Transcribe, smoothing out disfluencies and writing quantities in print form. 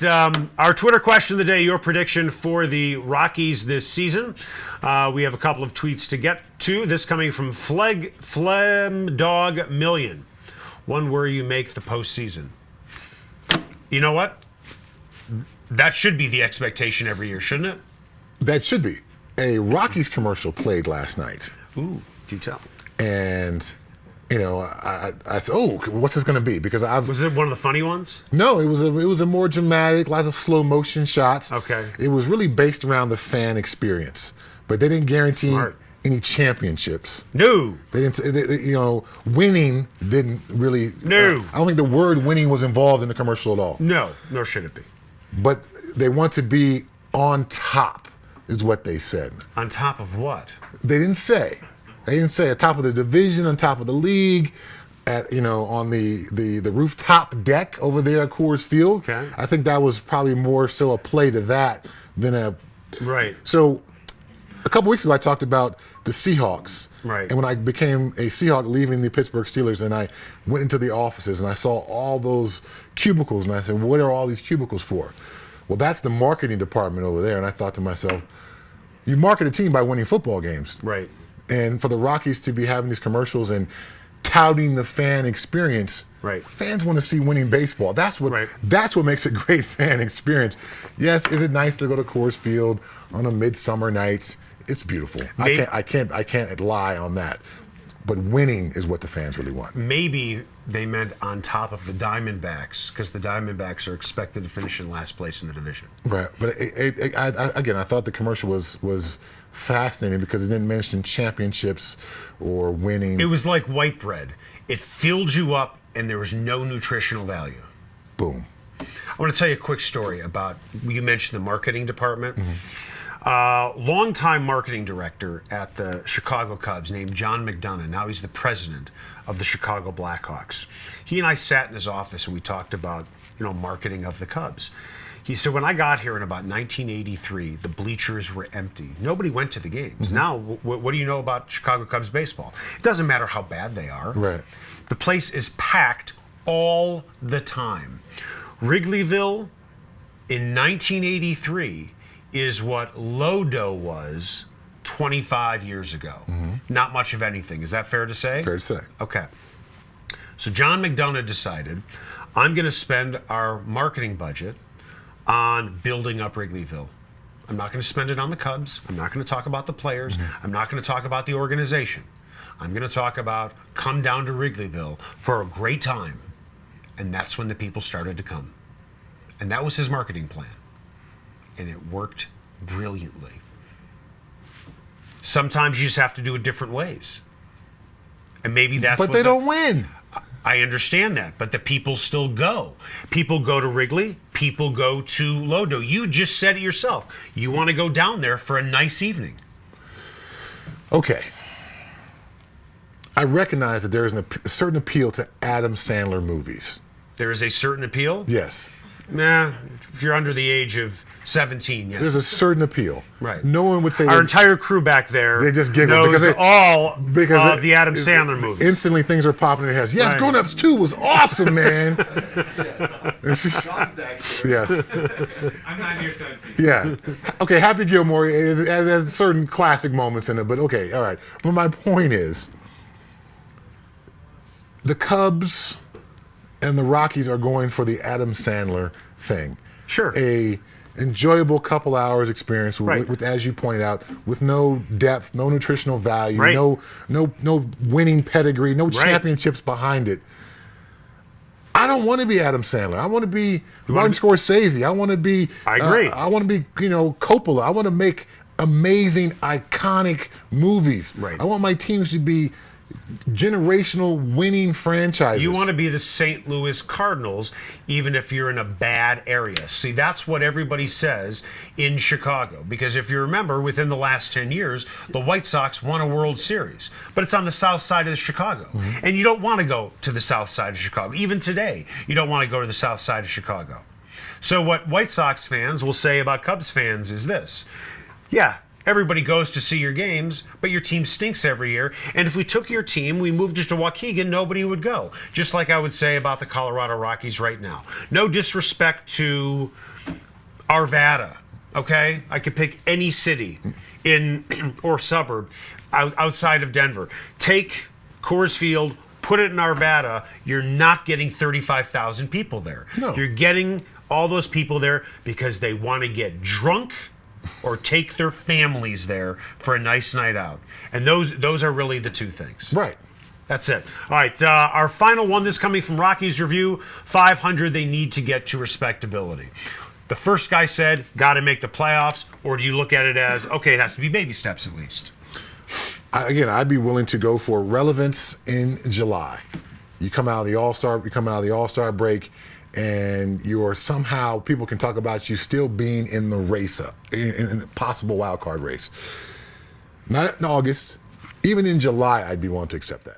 right. Our Twitter question of the day, your prediction for the Rockies this season. We have a couple of tweets to get to. This coming from Flem Dog Million. One where you make the postseason. You know what? That should be the expectation every year, shouldn't it? That should be. A Rockies commercial played last night. Ooh, do tell. And, I said, oh, what's this going to be? Because Was it one of the funny ones? No, it was a more dramatic, lots of slow motion shots. Okay. It was really based around the fan experience, but they didn't guarantee any championships. No. They didn't. Winning didn't really. No. I don't think the word winning was involved in the commercial at all. No, nor should it be. But they want to be on top, is what they said. On top of what? They didn't say. They didn't say. On top of the division, on top of the league, on the rooftop deck over there at Coors Field. Okay. I think that was probably more so a play to that than a. Right. So, a couple weeks ago, I talked about the Seahawks. Right. And when I became a Seahawk leaving the Pittsburgh Steelers, and I went into the offices and I saw all those cubicles, and I said, what are all these cubicles for? Well, that's the marketing department over there. And I thought to myself, you market a team by winning football games. Right. And for the Rockies to be having these commercials and touting the fan experience, right. Fans want to see winning baseball. That's what makes a great fan experience. Yes, is it nice to go to Coors Field on a midsummer night? It's beautiful. I can't lie on that. But winning is what the fans really want. Maybe they meant on top of the Diamondbacks, because the Diamondbacks are expected to finish in last place in the division. Right, but I thought the commercial was fascinating because it didn't mention championships or winning. It was like white bread. It filled you up, and there was no nutritional value. Boom. I want to tell you a quick story about, you mentioned the marketing department. Mm-hmm. Longtime marketing director at the Chicago Cubs named John McDonough. Now he's the president of the Chicago Blackhawks. He and I sat in his office and we talked about, marketing of the Cubs. He said, when I got here in about 1983, the bleachers were empty. Nobody went to the games. Mm-hmm. Now, what do you know about Chicago Cubs baseball? It doesn't matter how bad they are. Right. The place is packed all the time. Wrigleyville in 1983 is what Lodo was 25 years ago. Mm-hmm. Not much of anything. Is that fair to say? Fair to say. Okay. So John McDonough decided, I'm going to spend our marketing budget on building up Wrigleyville. I'm not going to spend it on the Cubs. I'm not going to talk about the players. Mm-hmm. I'm not going to talk about the organization. I'm going to talk about come down to Wrigleyville for a great time. And that's when the people started to come. And that was his marketing plan. And it worked brilliantly. Sometimes you just have to do it different ways. And maybe that's But they don't win. I understand that, but the people still go. People go to Wrigley. People go to Lodo. You just said it yourself. You want to go down there for a nice evening. Okay. I recognize that there is a certain appeal to Adam Sandler movies. There is a certain appeal? Yes. Nah, if you're under the age of 17, yes. There's a certain appeal. Right. No one would say our entire crew back there. They just giggle knows because all of the Adam Sandler movies. Instantly, things are popping in their heads. Yes, Grown Ups 2 was awesome, man. Yes. I'm not near 17. Yeah. Okay, Happy Gilmore has certain classic moments in it, but okay, all right. But my point is, the Cubs and the Rockies are going for the Adam Sandler thing. Sure. A enjoyable couple hours experience with, as you pointed out, with no depth, no nutritional value, no winning pedigree, no championships behind it. I don't want to be Adam Sandler. I want to be Martin Scorsese. I want to be. I agree. I want to be Coppola. I want to make amazing, iconic movies. Right. I want my teams to be generational winning franchises. You want to be the St. Louis Cardinals, even if you're in a bad area. See, that's what everybody says in Chicago. Because if you remember, within the last 10 years, the White Sox won a World Series. But it's on the south side of Chicago. Mm-hmm. And you don't want to go to the south side of Chicago. Even today, you don't want to go to the south side of Chicago. So what White Sox fans will say about Cubs fans is this. Yeah, everybody goes to see your games, but your team stinks every year. And if we took your team, we moved it to Waukegan, nobody would go. Just like I would say about the Colorado Rockies right now. No disrespect to Arvada, okay? I could pick any city in or suburb outside of Denver. Take Coors Field, put it in Arvada, you're not getting 35,000 people there. No. You're getting all those people there because they want to get drunk or take their families there for a nice night out. And those are really the two things. Right. That's it. All right, our final one, this coming from Rockies Review, 500 they need to get to respectability. The first guy said, got to make the playoffs, or do you look at it as, okay, it has to be baby steps at least? Again, I'd be willing to go for relevance in July. You come out of the All-Star break, and you're somehow, people can talk about you still being in the race, in a possible wild card race. Not in August, even in July, I'd be willing to accept that.